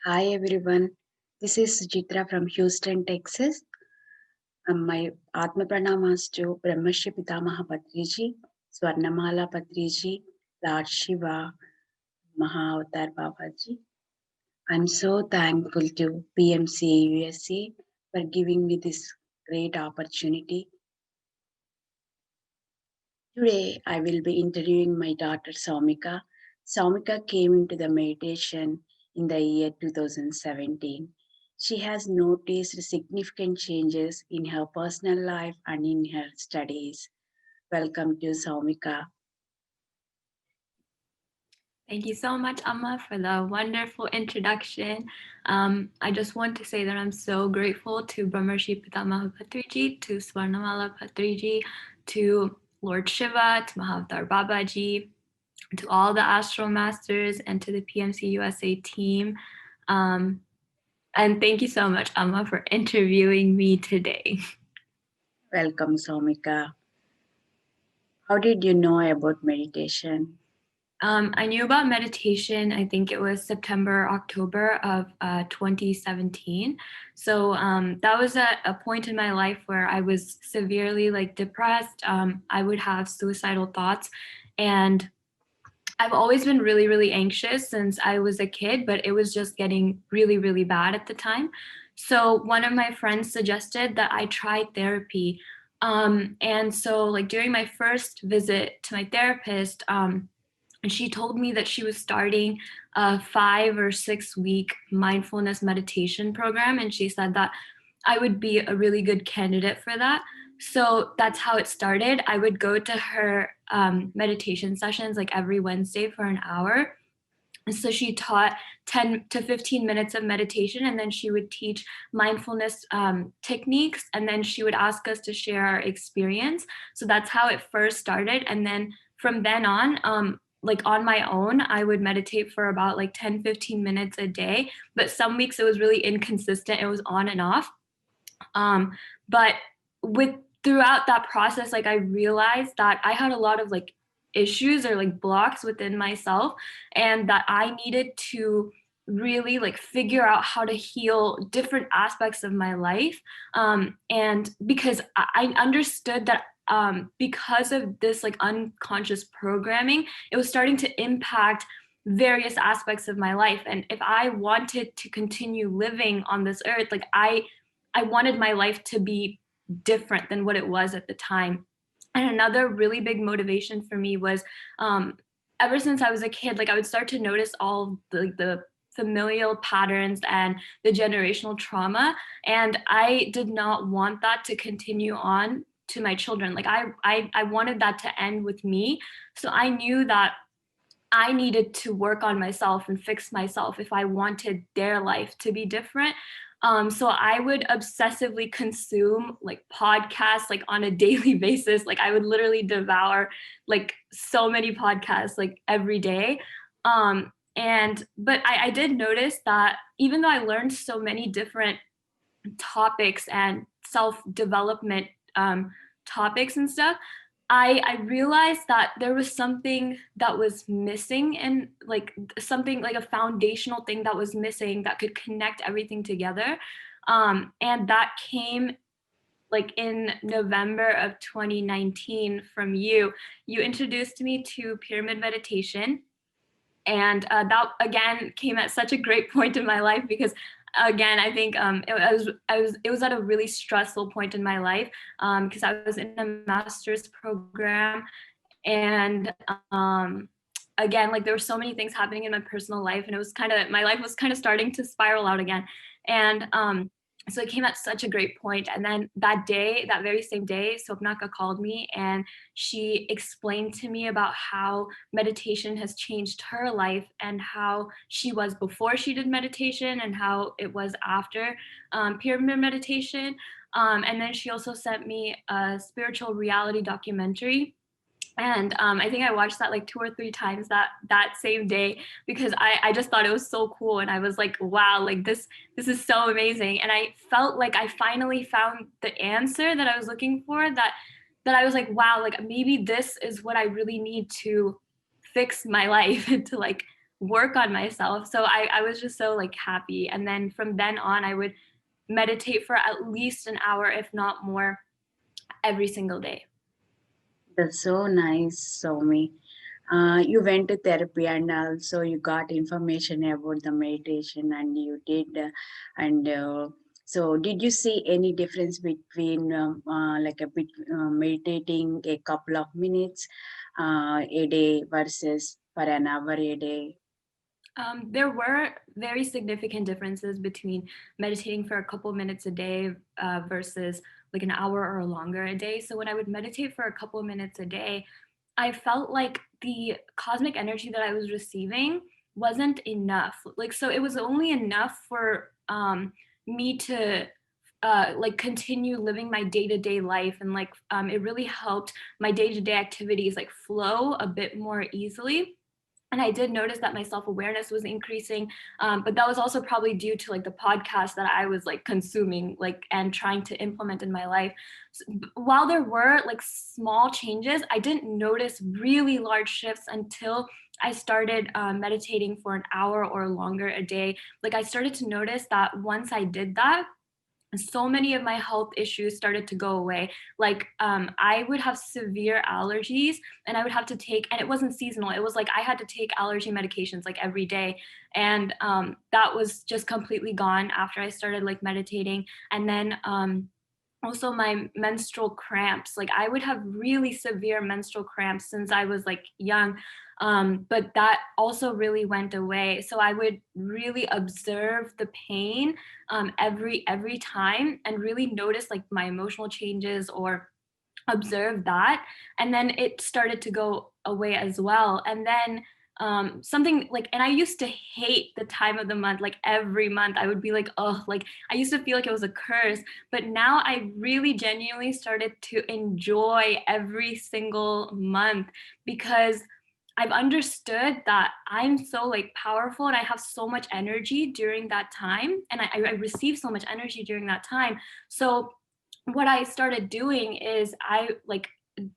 Hi everyone, this is Suchithra from Houston, Texas. My Atma Pranamas to Brahmarshi Pitamaha Patriji, Swarnamala Patriji, Lord Shiva, Mahavatar Babaji. I'm so thankful to PMCA USA for giving me this great opportunity. Today I will be interviewing my daughter Saumika. Saumika came into the meditation in the year 2017. She has noticed significant changes in her personal life and in her studies. Welcome to Saumika. Thank you so much, Amma, for the wonderful introduction. I just want to say that I'm so grateful to Brahmarshi Pitamaha Patriji, to Swarnamala Patriji, to Lord Shiva, to Mahavatar Babaji, to all the Astro Masters, and to the PMC USA team. And thank you so much, Amma, for interviewing me today. Welcome, Saumika. How did you know about meditation? I knew about meditation, I think it was September, October of 2017. So that was a point in my life where I was severely depressed. I would have suicidal thoughts. And I've always been really, really anxious since I was a kid, but it was just getting really, really bad at the time. So one of my friends suggested that I try therapy. And so during my first visit to my therapist, and she told me that she was starting a 5 or 6 week mindfulness meditation program. And she said that I would be a really good candidate for that. So that's how it started. I would go to her meditation sessions every Wednesday for an hour. And so she taught 10 to 15 minutes of meditation, and then she would teach mindfulness techniques, and then she would ask us to share our experience. So that's how it first started. And then from then on, on my own, I would meditate for about 10, 15 minutes a day. But some weeks it was really inconsistent, it was on and off. But with throughout that process, I realized that I had a lot of issues or blocks within myself, and that I needed to really figure out how to heal different aspects of my life. And because I understood that because of this unconscious programming, it was starting to impact various aspects of my life. And if I wanted to continue living on this earth, I wanted my life to be different than what it was at the time. And another really big motivation for me was ever since I was a kid, I would start to notice all the familial patterns and the generational trauma. And I did not want that to continue on to my children. I wanted that to end with me. So I knew that I needed to work on myself and fix myself if I wanted their life to be different. So I would obsessively consume podcasts on a daily basis. I would literally devour so many podcasts every day. But I did notice that even though I learned so many different topics and self-development topics and stuff, I realized that there was something that was missing, and something a foundational thing that was missing that could connect everything together. And that came in November of 2019 from you. You introduced me to pyramid meditation. And that again came at such a great point in my life, because again, I think it was at a really stressful point in my life, because I was in a master's program. And again, there were so many things happening in my personal life, and it was my life was kind of starting to spiral out again. And so it came at such a great point. And then that very same day, Sopnaka called me, and she explained to me about how meditation has changed her life, and how she was before she did meditation and how it was after pyramid meditation. And then she also sent me a spiritual reality documentary. And I think I watched that 2 or 3 times that same day, because I just thought it was so cool. And I was like, wow, this is so amazing. And I felt like I finally found the answer that I was looking for, that I was like, wow, maybe this is what I really need to fix my life and to work on myself. So I was just so like happy. And then from then on, I would meditate for at least an hour, if not more, every single day. That's so nice, Somi. You went to therapy and also you got information about the meditation and you did, and so did you see any difference between like a bit meditating a couple of minutes a day versus for an hour a day? There were very significant differences between meditating for a couple minutes a day versus like an hour or longer a day. So when I would meditate for a couple minutes a day, I felt like the cosmic energy that I was receiving wasn't enough. Like, so it was only enough for me to like continue living my day-to-day life, and like it really helped my day-to-day activities like flow a bit more easily. And I did notice that my self-awareness was increasing, but that was also probably due to like the podcast that I was like consuming, like, and trying to implement in my life. So, while there were like small changes, I didn't notice really large shifts until I started meditating for an hour or longer a day. Like, I started to notice that once I did that, so many of my health issues started to go away. Like, I would have severe allergies, and I would have to take, and it wasn't seasonal, it was like I had to take allergy medications like every day. And that was just completely gone after I started like meditating. And then also my menstrual cramps, like I would have really severe menstrual cramps since I was like young, but that also really went away. So I would really observe the pain every time, and really notice like my emotional changes, or observe that, and then it started to go away as well. And then something like, and I used to hate the time of the month. Like every month I would be like, oh, like I used to feel like it was a curse. But now I really genuinely started to enjoy every single month, because I've understood that I'm so like powerful, and I have so much energy during that time, and I receive so much energy during that time. So what I started doing is, I like,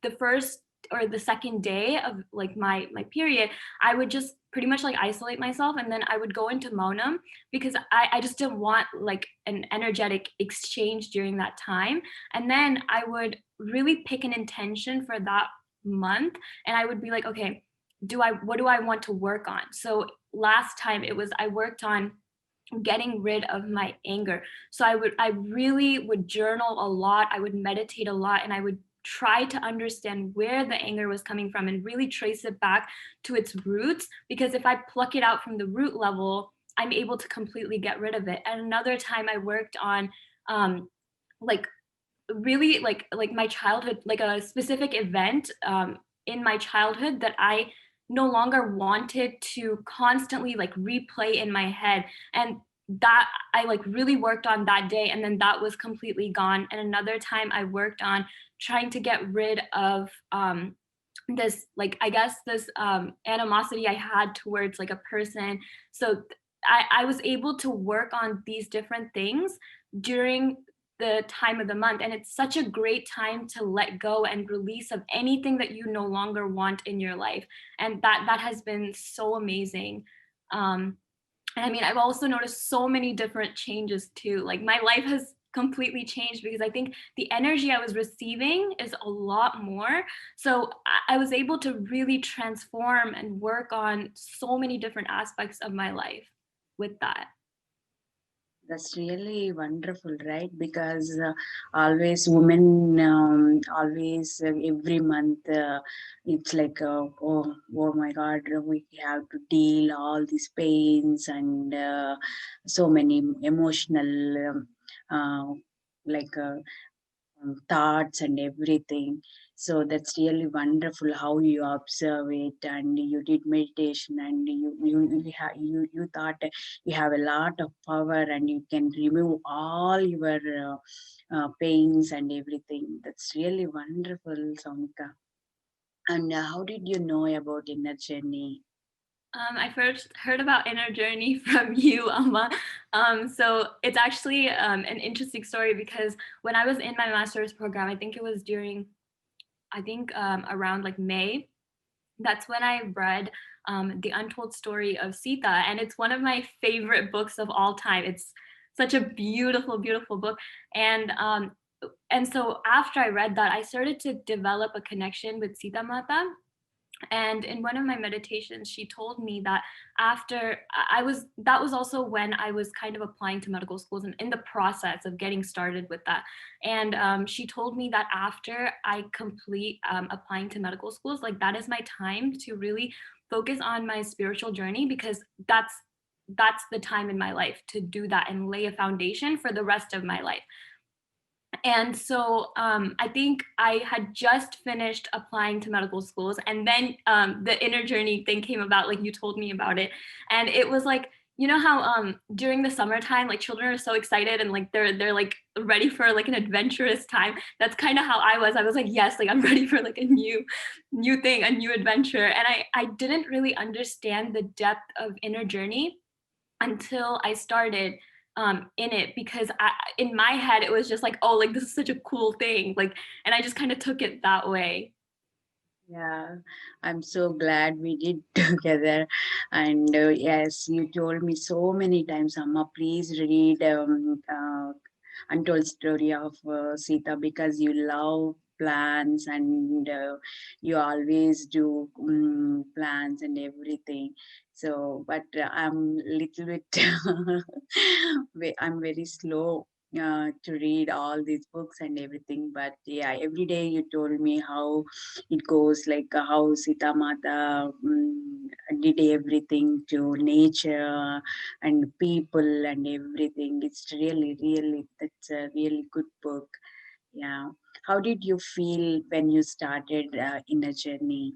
the first or the second day of like my period, I would just pretty much like isolate myself, and then I would go into Monam, because I just didn't want like an energetic exchange during that time. And then I would really pick an intention for that month, and I would be like, okay, what do I want to work on? So last time it was, I worked on getting rid of my anger. So I really would journal a lot, I would meditate a lot, and I would try to understand where the anger was coming from and really trace it back to its roots, because if I pluck it out from the root level, I'm able to completely get rid of it. And another time I worked on like really like my childhood, like a specific event in my childhood that I no longer wanted to constantly like replay in my head. And that I like really worked on that day, and then that was completely gone. And another time I worked on trying to get rid of this, like, I guess this animosity I had towards like a person. So I was able to work on these different things during the time of the month, and it's such a great time to let go and release of anything that you no longer want in your life. And that has been so amazing. And I mean, I've also noticed so many different changes too. Like, my life has completely changed, because I think the energy I was receiving is a lot more. So I was able to really transform and work on so many different aspects of my life with that. That's really wonderful, right? Because always women, always every month, it's like, oh my God, we have to deal all these pains and so many emotional, like thoughts and everything. So that's really wonderful how you observe it, and you did meditation, and you thought you have a lot of power, and you can remove all your pains and everything. That's really wonderful, Sonika. And how did you know about inner journey? I first heard about Inner Journey from you, Amma. So it's actually an interesting story, because when I was in my master's program, I think it was during, I think around like May, that's when I read The Untold Story of Sita. And it's one of my favorite books of all time. It's such a beautiful, beautiful book. And so after I read that, I started to develop a connection with Sita Mata. And in one of my meditations, she told me that that was also when I was kind of applying to medical schools and in the process of getting started with that. And she told me that after I complete applying to medical schools, like that is my time to really focus on my spiritual journey, because that's the time in my life to do that and lay a foundation for the rest of my life. And so I think I had just finished applying to medical schools, and then the inner journey thing came about, like you told me about it. And it was like, you know how during the summertime, like children are so excited and like they're like ready for like an adventurous time. That's kind of how I was. I was like, yes, like I'm ready for like a new thing, a new adventure. And I didn't really understand the depth of inner journey until I started in it, because in my head it was just like, oh, like this is such a cool thing, like, and I just kind of took it that way. Yeah, I'm so glad we did together. And yes, you told me so many times, Amma, please read Untold Story of Sita, because you love plants and you always do plants and everything. So, but I'm little bit, I'm very slow to read all these books and everything. But yeah, every day you told me how it goes, like how Sita Mata did everything to nature and people and everything. It's really, really, that's a really good book. Yeah. How did you feel when you started Inner Journey?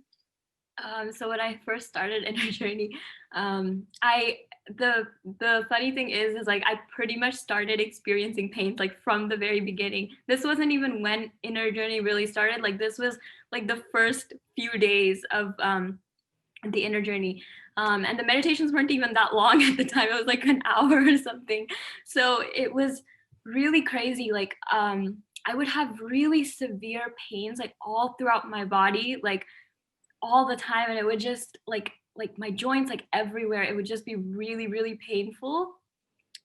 So when I first started inner journey, I the funny thing is like I pretty much started experiencing pain like from the very beginning. This wasn't even when inner journey really started. Like this was like the first few days of the inner journey. And the meditations weren't even that long at the time. It was like an hour or something. So it was really crazy. Like I would have really severe pains like all throughout my body, like all the time, and it would just like my joints, like everywhere, it would just be really, really painful.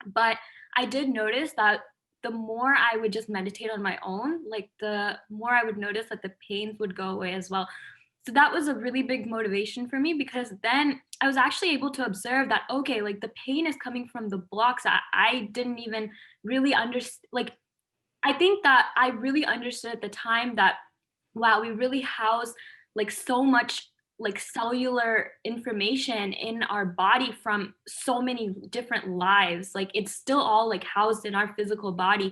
But I did notice that the more I would just meditate on my own, like the more I would notice that the pains would go away as well. So that was a really big motivation for me, because then I was actually able to observe that, okay, like the pain is coming from the blocks I didn't even really understand. Like I think that I really understood at the time that, wow, we really house like so much like cellular information in our body from so many different lives. Like it's still all like housed in our physical body.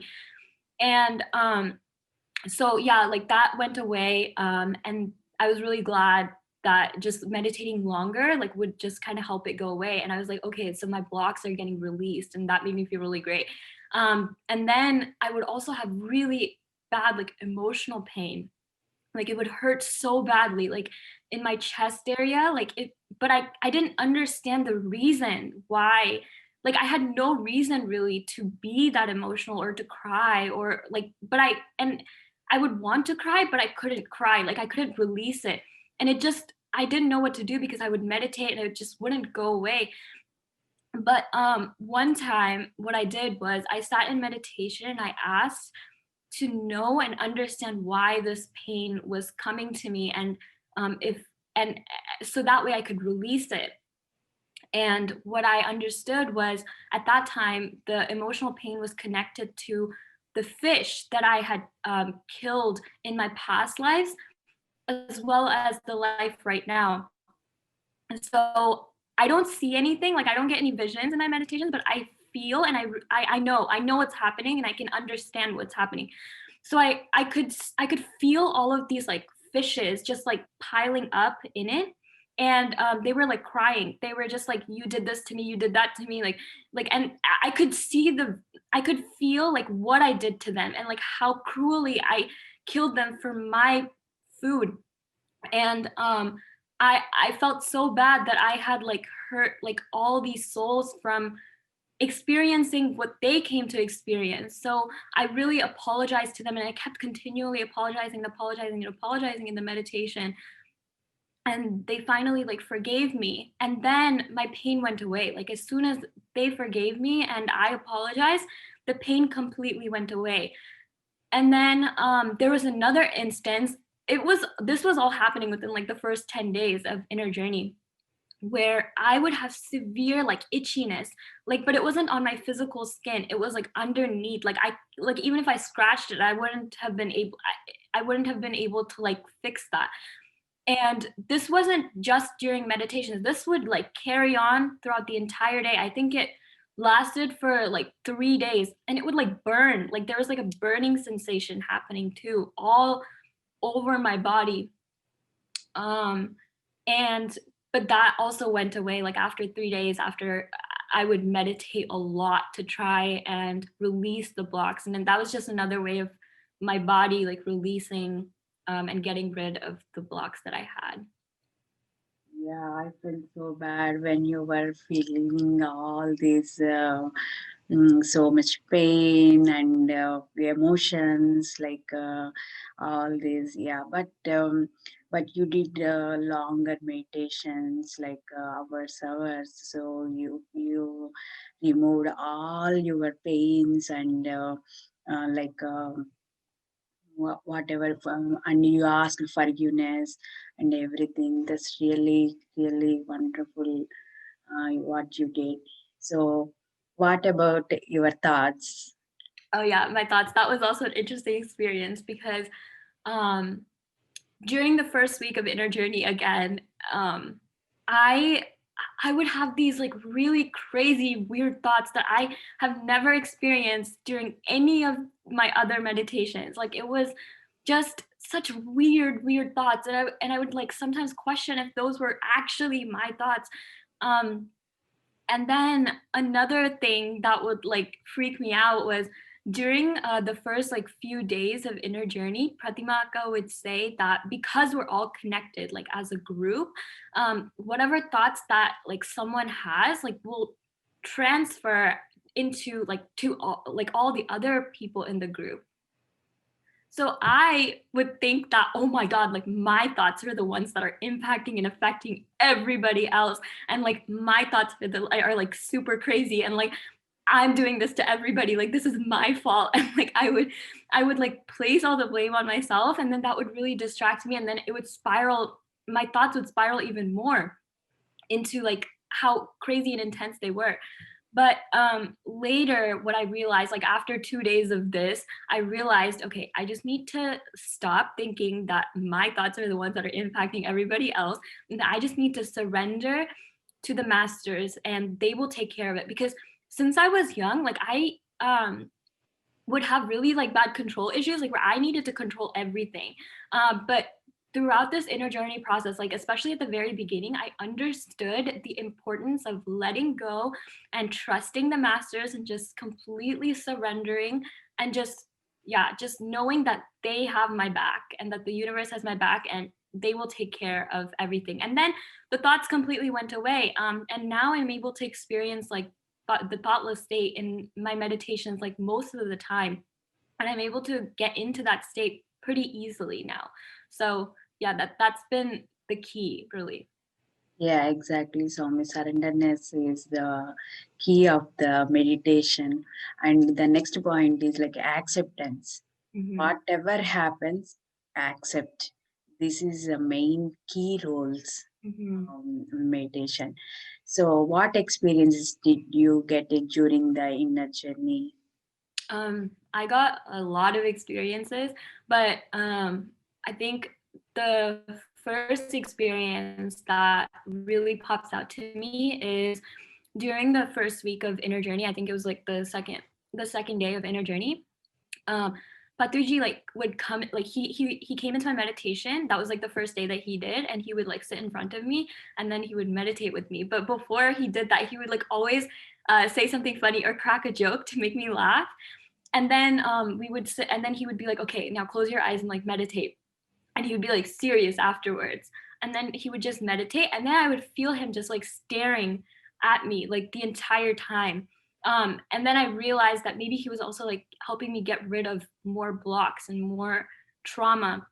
And so yeah, like that went away. And I was really glad that just meditating longer like would just kind of help it go away. And I was like, okay, so my blocks are getting released, and that made me feel really great. And then I would also have really bad like emotional pain. Like it would hurt so badly, like in my chest area, like it, but I didn't understand the reason why. Like I had no reason really to be that emotional or to cry, or like, but I would want to cry, but I couldn't cry, like I couldn't release it. And it just, I didn't know what to do, because I would meditate and it just wouldn't go away. But one time what I did was I sat in meditation and I asked to know and understand why this pain was coming to me, and if and so that way I could release it. And what I understood was, at that time the emotional pain was connected to the fish that I had killed in my past lives, as well as the life right now. And so I don't see anything, like I don't get any visions in my meditations, but I feel and I know what's happening, and I can understand what's happening. So I could feel all of these like fishes just like piling up in it. And they were like crying. They were just like, you did this to me, you did that to me, like, and I could see I could feel like what I did to them, and like how cruelly I killed them for my food. And I felt so bad that I had like hurt like all these souls from experiencing what they came to experience. So I really apologized to them, and I kept continually apologizing and apologizing and apologizing in the meditation. and they finally like forgave me, and then my pain went away. Like as soon as they forgave me and I apologized, the pain completely went away. And then there was another instance. This was all happening within like the first 10 days of Inner Journey, where I would have severe like itchiness, like, but it wasn't on my physical skin. It was like underneath. Like even if I scratched it, I wouldn't have been able to like fix that. And this wasn't just during meditations. This would like carry on throughout the entire day. I think it lasted for like 3 days, and it would like burn. Like there was like a burning sensation happening too, all over my body. Um, and but that also went away like after 3 days, after I would meditate a lot to try and release the blocks. And then that was just another way of my body like releasing and getting rid of the blocks that I had. Yeah, I felt so bad when you were feeling all these so much pain and emotions, like all these. Yeah, but you did longer meditations, like hours. So you removed all your pains and like. Whatever, and you ask forgiveness and everything. That's really really wonderful, what you did. So what about your thoughts? Oh yeah, my thoughts. That was also an interesting experience because um, during the first week of Inner Journey again, I I would have these like really crazy weird thoughts that I have never experienced during any of my other meditations. Like it was just such weird thoughts, and I would like sometimes question if those were actually my thoughts. Um, and then another thing that would like freak me out was during the first like few days of Inner Journey, Prathima would say that because we're all connected, like as a group, whatever thoughts that like someone has, like will transfer into like to all the other people in the group. So I would think that, oh my God, like my thoughts are the ones that are impacting and affecting everybody else. And like my thoughts are like super crazy. And like I'm doing this to everybody. Like this is my fault. And like I would like place all the blame on myself. And then that would really distract me. And then it would spiral, my thoughts would spiral even more into like how crazy and intense they were. But later, what I realized, like after 2 days of this, I realized, okay, I just need to stop thinking that my thoughts are the ones that are impacting everybody else. And I just need to surrender to the masters and they will take care of it. Because since I was young, like I would have really like bad control issues, like where I needed to control everything. But throughout this Inner Journey process, like especially at the very beginning, I understood the importance of letting go and trusting the masters and just completely surrendering and just, yeah, just knowing that they have my back and that the universe has my back and they will take care of everything. And then the thoughts completely went away. And now I'm able to experience like the thoughtless state in my meditations like most of the time, and I'm able to get into that state pretty easily now. So yeah, that's been the key really. Yeah, exactly, Swami. Surrenderness is the key of the meditation. And the next point is like acceptance. Mm-hmm. Whatever happens, accept. This is the main key roles, Mm-hmm. meditation. So what experiences did you get it during the inner journey? I got a lot of experiences, but I think the first experience that really pops out to me is during the first week of Inner Journey. I think it was like the second day of Inner Journey. um Patriji like would come, like he came into my meditation. That was like the first day that he did, and he would like sit in front of me and then he would meditate with me. But before he did that, he would like always say something funny or crack a joke to make me laugh. And then we would sit, and then he would be like, okay, now close your eyes and like meditate. And he would be like serious afterwards. And then he would just meditate, and then I would feel him just like staring at me like the entire time. And then I realized that maybe he was also like helping me get rid of more blocks and more trauma.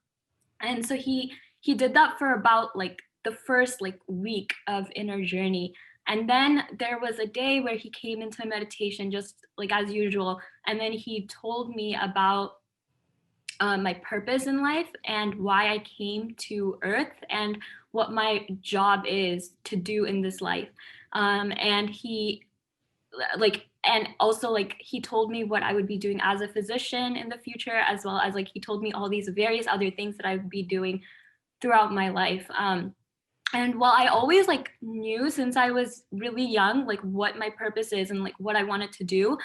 And so he did that for about like the first like week of inner journey. And then there was a day where he came into my meditation just like as usual. And then he told me about my purpose in life and why I came to Earth and what my job is to do in this life. And he like, and also like he told me what I would be doing as a physician in the future, as well as like he told me all these various other things that I would be doing throughout my life. And while I always like knew since I was really young, like what my purpose is and like what I wanted to do,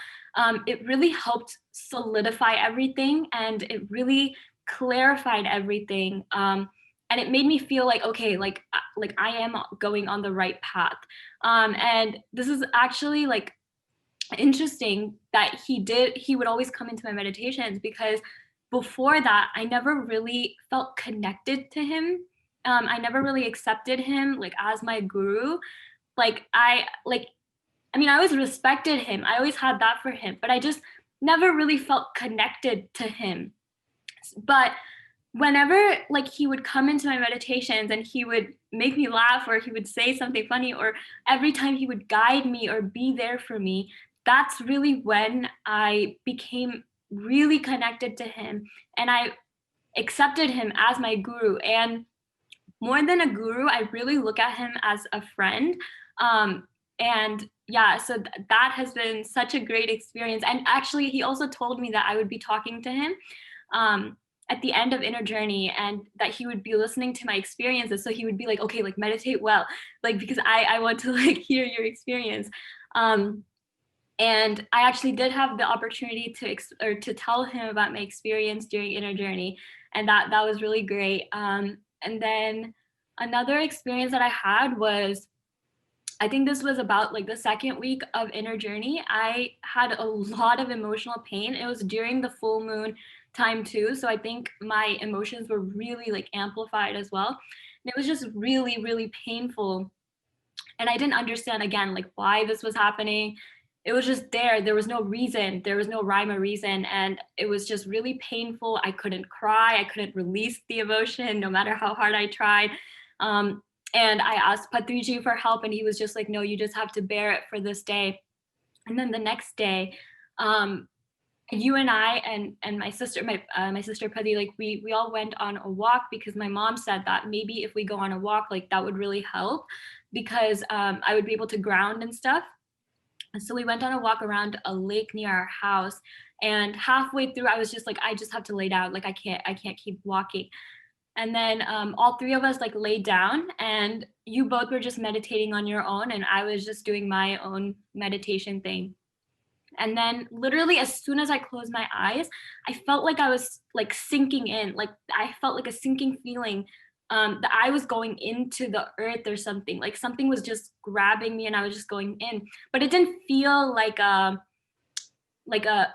it really helped solidify everything and it really clarified everything. And it made me feel like, okay, like I am going on the right path. And this is actually like interesting that he would always come into my meditations, because before that, I never really felt connected to him. I never really accepted him like as my guru. I mean, I always respected him. I always had that for him, but I just never really felt connected to him. But whenever like he would come into my meditations and he would make me laugh or he would say something funny, or every time he would guide me or be there for me, that's really when I became really connected to him and I accepted him as my guru. And more than a guru, I really look at him as a friend. And yeah, so that has been such a great experience. And actually, he also told me that I would be talking to him at the end of Inner Journey, and that he would be listening to my experiences. So he would be like, okay, like meditate well, like because I want to like hear your experience. And I actually did have the opportunity to tell him about my experience during Inner Journey, and that was really great. And then another experience that I had was, I think this was about like the second week of Inner Journey. I had a lot of emotional pain. It was during the full moon time too. So I think my emotions were really like amplified as well. And it was just really, really painful. And I didn't understand again, like why this was happening. It was just there. There was no reason. There was no rhyme or reason. And it was just really painful. I couldn't cry. I couldn't release the emotion no matter how hard I tried. And I asked Patriji for help, and he was just like, no, you just have to bear it for this day. And then the next day, you and I and my sister, my sister Pati, like we all went on a walk, because my mom said that maybe if we go on a walk, like that would really help, because I would be able to ground and stuff. And so we went on a walk around a lake near our house, and halfway through, I was just like, I just have to lay down. Like I can't keep walking. And then all three of us like laid down, and you both were just meditating on your own, and I was just doing my own meditation thing. And then literally as soon as I closed my eyes, I felt like I was like sinking in. Like I felt like a sinking feeling, that I was going into the earth or something. Like something was just grabbing me and I was just going in. But it didn't feel like a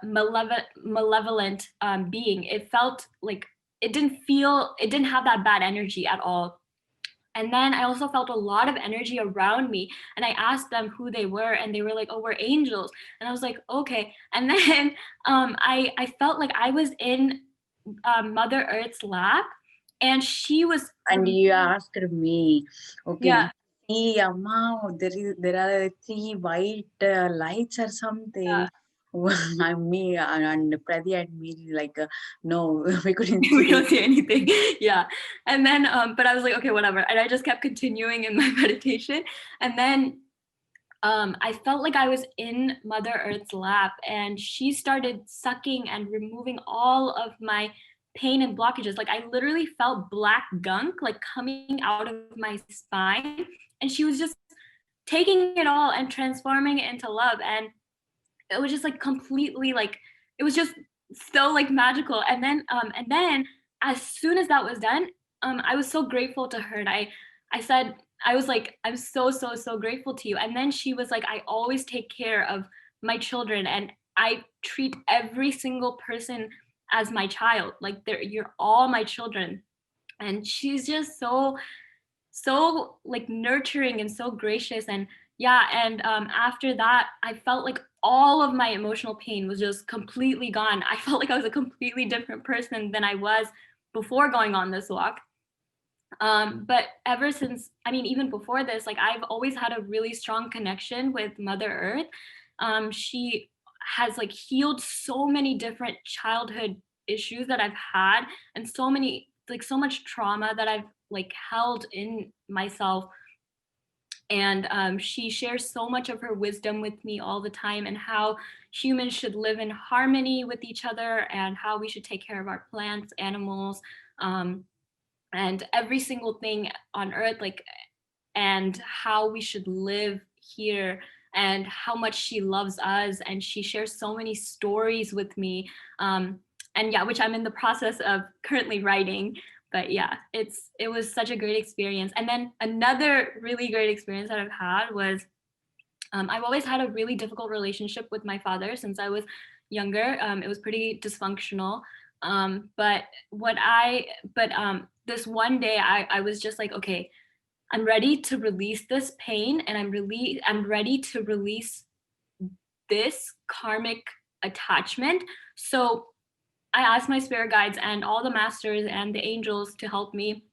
malevolent being. It felt like it didn't have that bad energy at all. And then I also felt a lot of energy around me, and I asked them who they were, and they were like, oh, we're angels. And I was like, okay. And then I felt like I was in Mother Earth's lap, and she was. And you asked me, okay, Yeah. see, Amma, there are three white lights or something. And me and Pradi and me like, no, we couldn't We see. don't see anything. Yeah. And then, but I was like, okay, whatever. And I just kept continuing in my meditation. And then I felt like I was in Mother Earth's lap, and she started sucking and removing all of my pain and blockages. Like I literally felt black gunk like coming out of my spine, and she was just taking it all and transforming it into love. And it was just like completely like, it was just so like magical. And then as soon as that was done, I was so grateful to her. And I said, I was like, I'm so grateful to you. And then she was like, I always take care of my children, and I treat every single person as my child. Like you're all my children. And she's just so like nurturing and so gracious. And yeah, and after that, I felt like all of my emotional pain was just completely gone. I felt like I was a completely different person than I was before going on this walk. But ever since, I mean, even before this, like I've always had a really strong connection with Mother Earth. She has like healed so many different childhood issues that I've had, and so many, like so much trauma that I've like held in myself. And she shares so much of her wisdom with me all the time, and how humans should live in harmony with each other, and how we should take care of our plants, animals, um, and every single thing on earth, like, and how we should live here, and how much she loves us. And she shares so many stories with me, and yeah, which I'm in the process of currently writing. But yeah, it was such a great experience. And then another really great experience that I've had was, I've always had a really difficult relationship with my father since I was younger. It was pretty dysfunctional. But this one day I was just like, okay, I'm ready to release this pain, and I'm ready to release this karmic attachment. So I asked my spirit guides and all the masters and the angels to help me.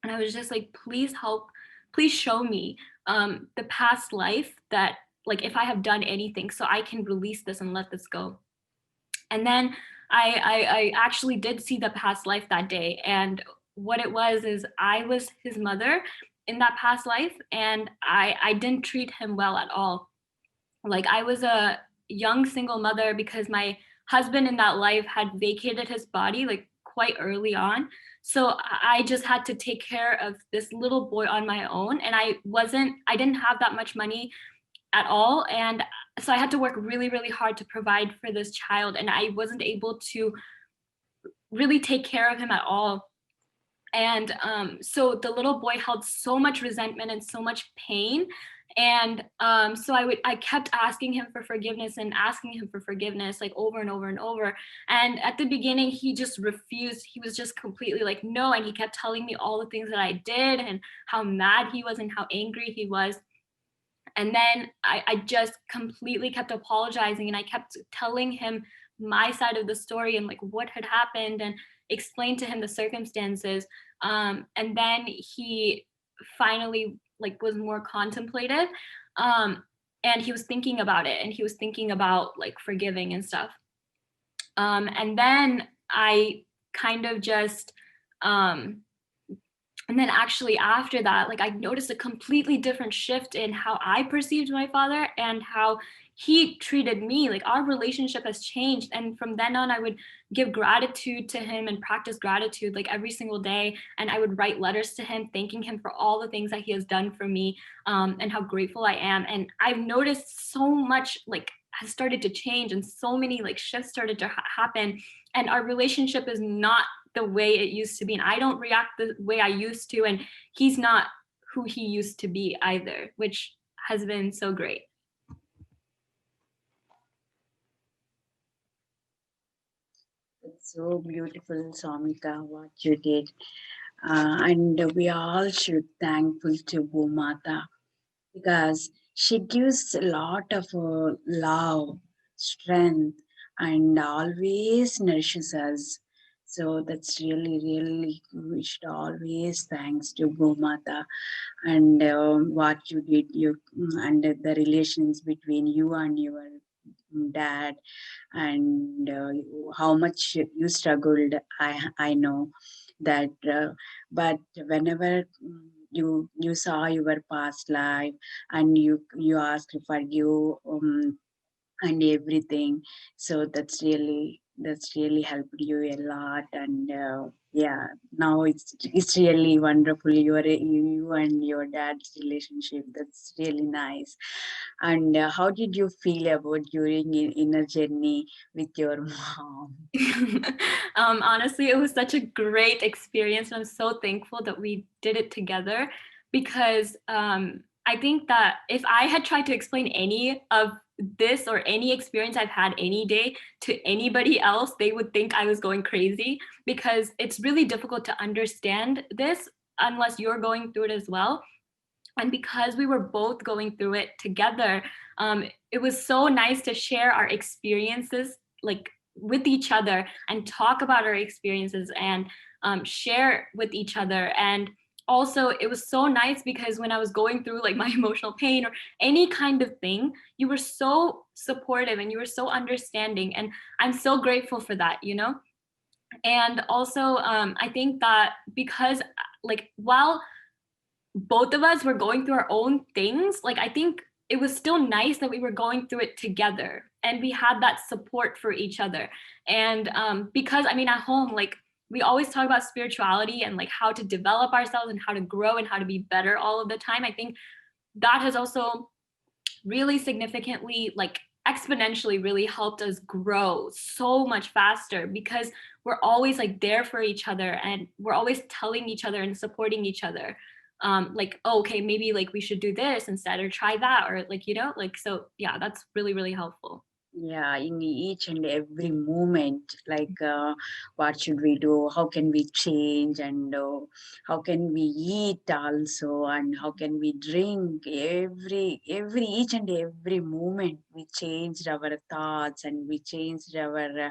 And I was just like, please help, please show me the past life, that like if I have done anything, so I can release this and let this go. And then I actually did see the past life that day. And what it was is I was his mother in that past life, and I didn't treat him well at all. Like I was a young single mother because my husband in that life had vacated his body like quite early on. So I just had to take care of this little boy on my own. And I didn't have that much money at all. And so I had to work really, really hard to provide for this child. And I wasn't able to really take care of him at all. And so the little boy held so much resentment and so much pain. And so I kept asking him for forgiveness and asking him for forgiveness, like over and over and over. And at the beginning, he just refused. He was just completely like, no. And he kept telling me all the things that I did, and how mad he was and how angry he was. And then I just completely kept apologizing, and I kept telling him my side of the story and like what had happened, and explained to him the circumstances. And then he finally like was more contemplative. And he was thinking about it, and he was thinking about like forgiving and stuff. And then I kind of just and then actually after that, like I noticed a completely different shift in how I perceived my father and how he treated me. Like our relationship has changed. And from then on, I would give gratitude to him and practice gratitude like every single day. And I would write letters to him, thanking him for all the things that he has done for me, and how grateful I am. And I've noticed so much like has started to change, and so many like shifts started to happen. And our relationship is not the way it used to be, and I don't react the way I used to, and he's not who he used to be either, which has been so great. It's so beautiful, Samika, what you did. And we all should thankful to Bhumata, because she gives a lot of love, strength, and always nourishes us. So that's really, really, we should always thanks to Bhumata. And what you did, and the relations between you and your dad, and how much you struggled. I know that, but whenever you saw your past life, and you asked for you, and everything, so that's really helped you a lot. And yeah, now it's really wonderful, you and your dad's relationship. That's really nice. And how did you feel about during inner journey with your mom? Honestly, it was such a great experience, and I'm so thankful that we did it together, because I think that if I had tried to explain any of this or any experience I've had any day to anybody else, they would think I was going crazy, because it's really difficult to understand this unless you're going through it as well. And because we were both going through it together, it was so nice to share our experiences like with each other, and talk about our experiences, and share with each other. And also it was so nice because when I was going through like my emotional pain or any kind of thing, you were so supportive and you were so understanding, and I'm so grateful for that, you know. And also I think that because like while both of us were going through our own things, like I think it was still nice that we were going through it together and we had that support for each other. And because I mean at home, like we always talk about spirituality and like how to develop ourselves and how to grow and how to be better all of the time. I think that has also really significantly, like exponentially really helped us grow so much faster because we're always like there for each other and we're always telling each other and supporting each other. Like, oh, okay, maybe like we should do this instead or try that, or like, you know, like, so yeah, that's really, really helpful. Yeah, in each and every moment, like what should we do, how can we change, and how can we eat also, and how can we drink, every each and every moment we changed our thoughts and we changed our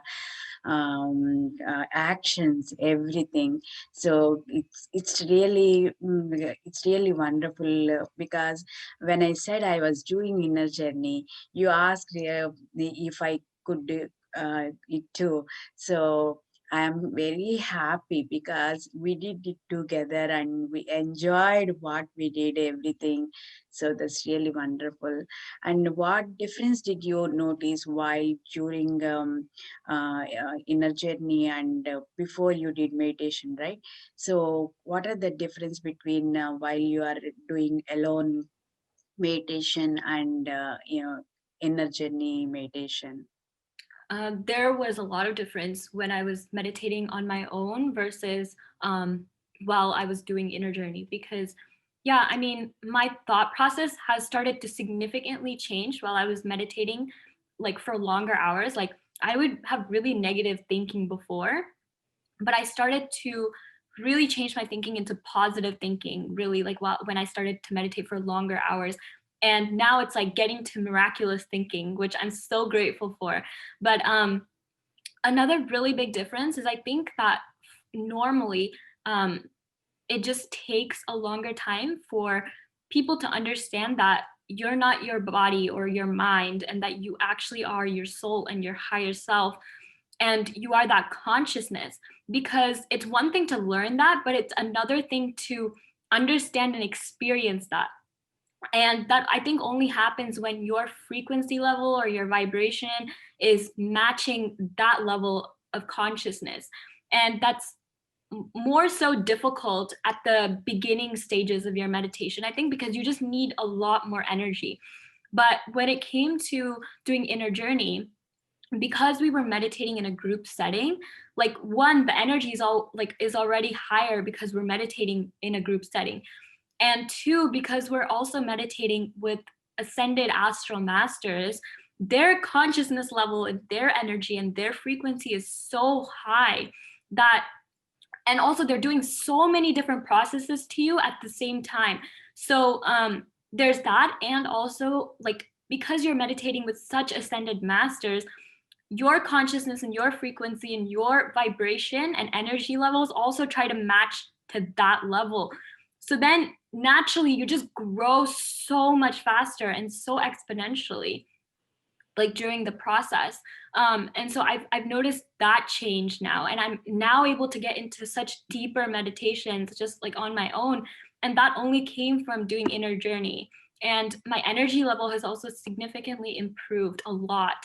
actions, everything. So it's really wonderful, because when I said I was doing inner journey, you asked if I could do it too. So I am very happy because we did it together and we enjoyed what we did, everything. So that's really wonderful. And what difference did you notice while during inner journey and before you did meditation, right? So what are the difference between while you are doing alone meditation and inner journey meditation? There was a lot of difference when I was meditating on my own versus while I was doing inner journey, because yeah, I mean, my thought process has started to significantly change while I was meditating, like for longer hours. Like I would have really negative thinking before, but I started to really change my thinking into positive thinking, really like when I started to meditate for longer hours. And now it's like getting to miraculous thinking, which I'm so grateful for. But another really big difference is I think that normally um, it just takes a longer time for people to understand that you're not your body or your mind, and that you actually are your soul and your higher self, and you are that consciousness. Because it's one thing to learn that, but it's another thing to understand and experience that. And that I think only happens when your frequency level or your vibration is matching that level of consciousness. And that's more so difficult at the beginning stages of your meditation, I think, because you just need a lot more energy. But when it came to doing inner journey, because we were meditating in a group setting, like one, the energy is all like is already higher because we're meditating in a group setting, and two, because we're also meditating with ascended astral masters, their consciousness level and their energy and their frequency is so high that, and also they're doing so many different processes to you at the same time. So there's that. And also, like, because you're meditating with such ascended masters, your consciousness and your frequency and your vibration and energy levels also try to match to that level. So then naturally you just grow so much faster and so exponentially, like during the process. And so I've noticed that change now, and I'm now able to get into such deeper meditations just like on my own. And that only came from doing inner journey. And my energy level has also significantly improved a lot.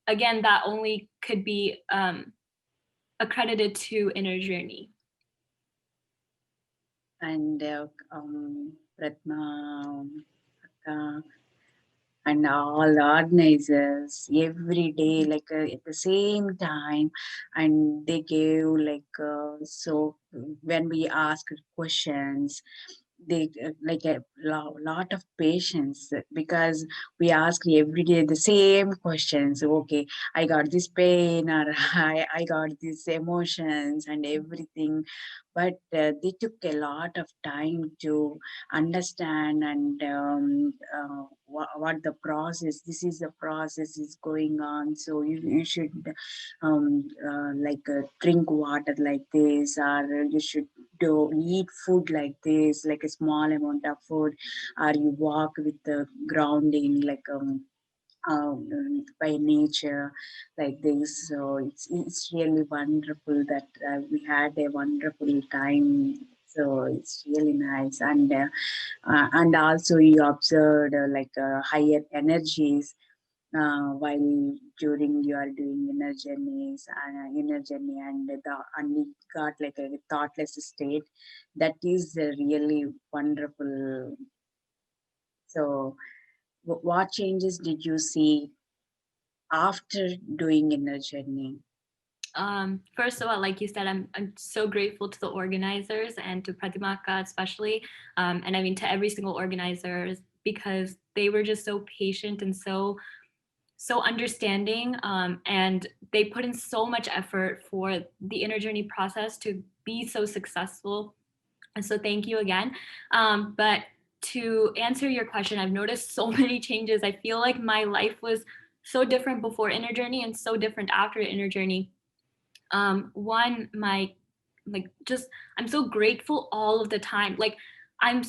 Again, that only could be accredited to inner journey. And Prathima, Chakka, and all organizers every day, like at the same time, and they gave like so when we ask questions, they like a lot of patience, because we ask every day the same questions. Okay, I got this pain, or I got these emotions and everything. But they took a lot of time to understand, and what the process, this is the process is going on. So you should like drink water like this, or you should do eat food like this, like a small amount of food, or you walk with the grounding, like by nature like this. So it's really wonderful that we had a wonderful time. So it's really nice, and also you observed higher energies while during you are doing inner journey, and you got like a thoughtless state. That is really wonderful. So what changes did you see after doing inner journey? First of all, like you said, I'm so grateful to the organizers and to Prathima especially, and I mean to every single organizer, because they were just so patient and so understanding, and they put in so much effort for the inner journey process to be so successful. And so thank you again. But to answer your question, I've noticed so many changes. I feel like my life was so different before inner journey and so different after inner journey. One, I'm so grateful all of the time. Like I'm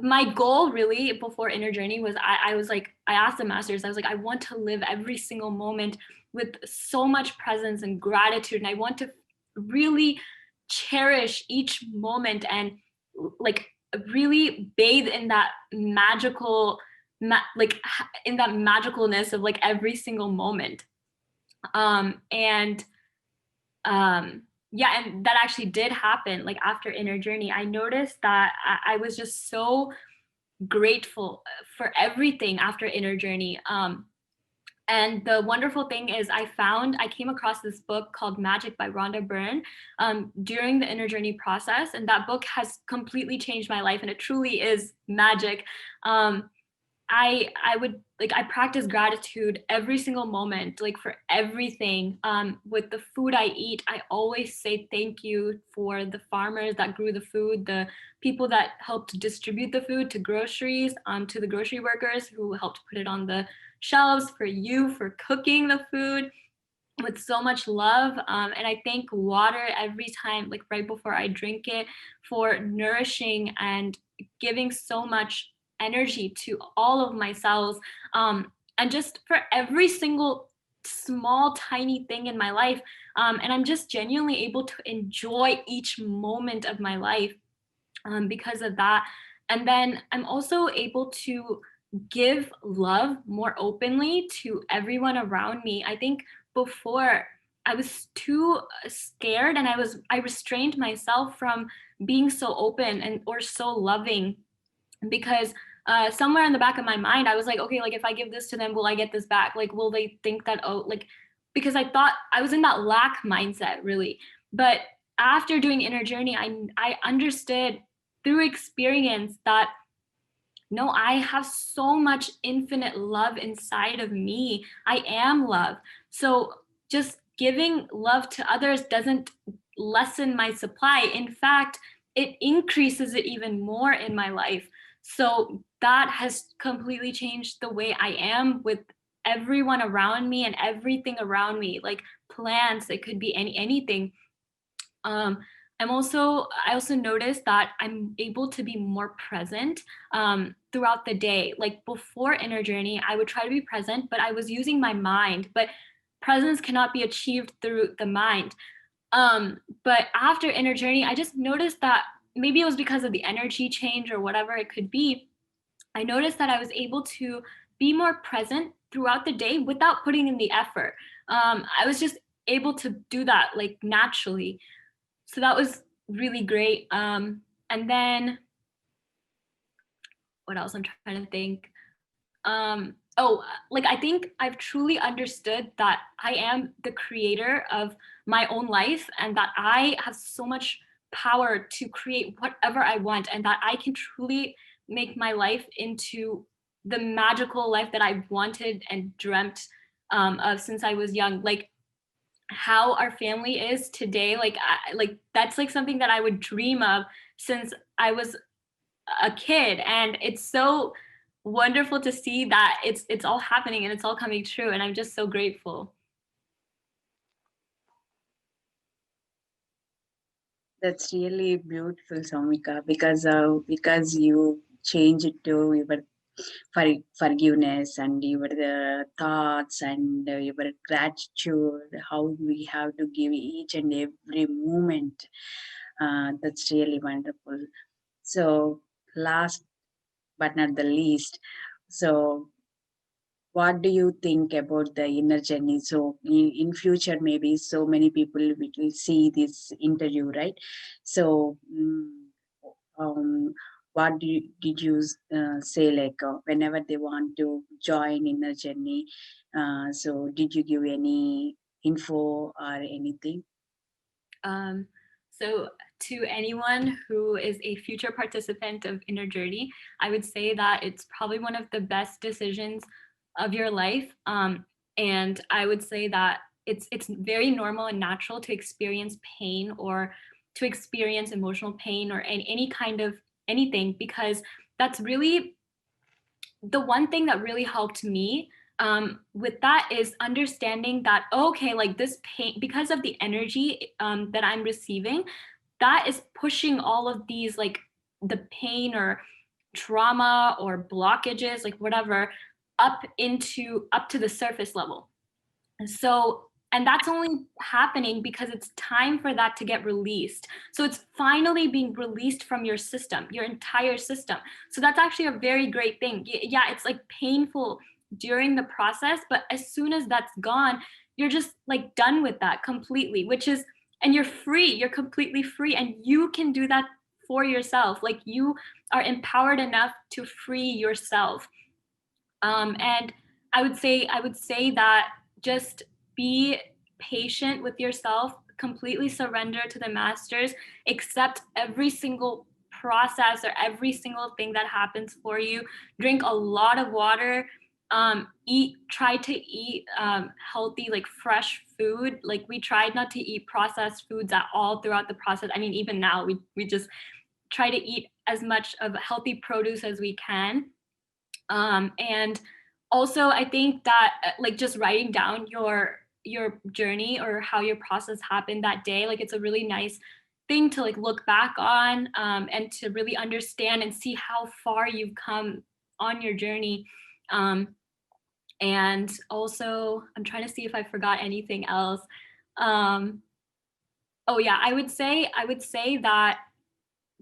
my goal really before inner journey was I was like, I asked the masters, I was like, I want to live every single moment with so much presence and gratitude, and I want to really cherish each moment and like really bathe in that magical in that magicalness of like every single moment. And yeah, and that actually did happen. Like after inner journey, I noticed that I was just so grateful for everything after inner journey. And the wonderful thing is I came across this book called Magic by Rhonda Byrne during the inner journey process. And that book has completely changed my life, and it truly is magic. I practice gratitude every single moment, like for everything. With the food I eat, I always say thank you for the farmers that grew the food, the people that helped distribute the food to groceries, to the grocery workers who helped put it on the shelves, for you for cooking the food with so much love. And I thank water every time, like right before I drink it, for nourishing and giving so much energy to all of my cells, and just for every single small tiny thing in my life. And I'm just genuinely able to enjoy each moment of my life because of that. And then I'm also able to give love more openly to everyone around me. I think before I was too scared, and I restrained myself from being so open and or so loving, because somewhere in the back of my mind I was like, okay, like if I give this to them, will I get this back? Like will they think that, oh, like, because I thought I was in that lack mindset really. But after doing inner journey, I understood through experience that no, I have so much infinite love inside of me. I am love. So just giving love to others doesn't lessen my supply. In fact, it increases it even more in my life. So that has completely changed the way I am with everyone around me and everything around me, like plants, it could be anything. um, I also noticed that I'm able to be more present throughout the day. Like before inner journey, I would try to be present, but I was using my mind. But presence cannot be achieved through the mind. But after inner journey, I just noticed that maybe it was because of the energy change or whatever it could be. I noticed that I was able to be more present throughout the day without putting in the effort. I was just able to do that like naturally. So that was really great. And then what else? I'm trying to think. Like I think I've truly understood that I am the creator of my own life, and that I have so much power to create whatever I want, and that I can truly make my life into the magical life that I've wanted and dreamt of since I was young. Like how our family is today, like that's like something that I would dream of since I was a kid, and it's so wonderful to see that it's all happening and it's all coming true, and I'm just so grateful. That's really beautiful, Samika, because you change it to your forgiveness and your thoughts and your gratitude. How we have to give each and every moment. That's really wonderful. So, last but not the least, so what do you think about the inner journey? So in future maybe so many people will see this interview, right? So um, what did you say, like whenever they want to join inner journey, so did you give any info or anything? Um, so to anyone who is a future participant of Inner Journey, I would say that it's probably one of the best decisions of your life. And I would say that it's very normal and natural to experience pain or to experience emotional pain or any kind of anything, because that's really the one thing that really helped me with that is understanding that, okay, like this pain, because of the energy that I'm receiving, that is pushing all of these, like the pain or trauma or blockages, like whatever, up to the surface level. So, and that's only happening because it's time for that to get released. So it's finally being released from your system, your entire system. So that's actually a very great thing. Yeah, it's like painful during the process, but as soon as that's gone, you're just like done with that completely, which is, and you're free, you're completely free, and you can do that for yourself. Like you are empowered enough to free yourself. And I would say that just be patient with yourself, completely surrender to the masters, accept every single process or every single thing that happens for you. Drink a lot of water. Try to eat healthy, like fresh food. Like we tried not to eat processed foods at all throughout the process. I mean, even now we just try to eat as much of healthy produce as we can. And also I think that like just writing down your journey or how your process happened that day, like it's a really nice thing to like look back on, and to really understand and see how far you've come on your journey. And also I'm trying to see if I forgot anything else. um, oh yeah, I would say that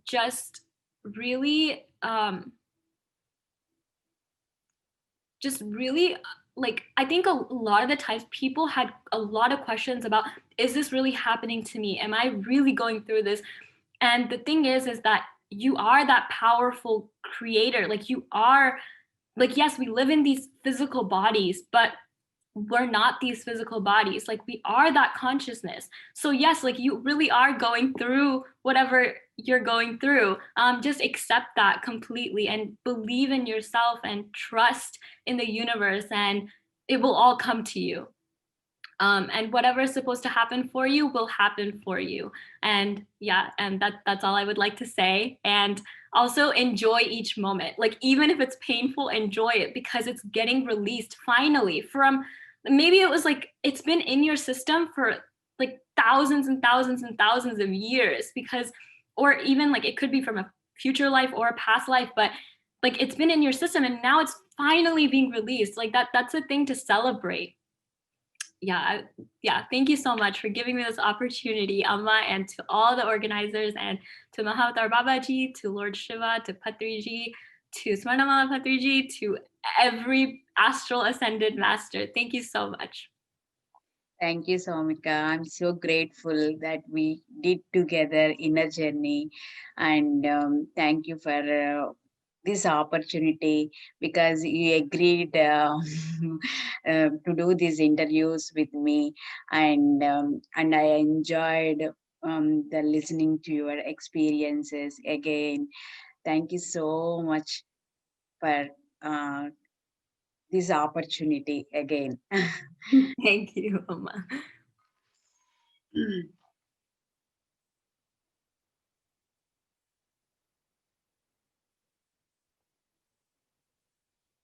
just really just really like I think a lot of the times people had a lot of questions about, is this really happening to me, am I really going through this? And the thing is that you are that powerful creator. Like you are, like, yes, we live in these physical bodies, but we're not these physical bodies. Like we are that consciousness. So yes, like you really are going through whatever you're going through. Just accept that completely and believe in yourself and trust in the universe, and it will all come to you. And whatever is supposed to happen for you will happen for you. And yeah, and that's all I would like to say. And also enjoy each moment. Like even if it's painful, enjoy it, because it's getting released finally from, maybe it was like it's been in your system for like thousands and thousands and thousands of years, because, or even like it could be from a future life or a past life, but like it's been in your system and now it's finally being released. Like that's a thing to celebrate. Yeah, thank you so much for giving me this opportunity, Amma, and to all the organizers, and to Mahavatar Babaji, to Lord Shiva, to Patriji, to Swarnamala Patriji, to every astral ascended master. Thank you so much. Thank you, Somika. I'm so grateful that we did together inner journey, and thank you for this opportunity, because you agreed to do these interviews with me, and I enjoyed the listening to your experiences again. Thank you so much for uh, this opportunity again. Thank you, Amma.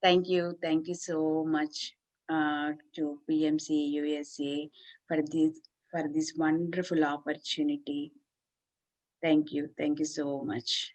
Thank you so much to PMC USA for this wonderful opportunity. Thank you. Thank you so much.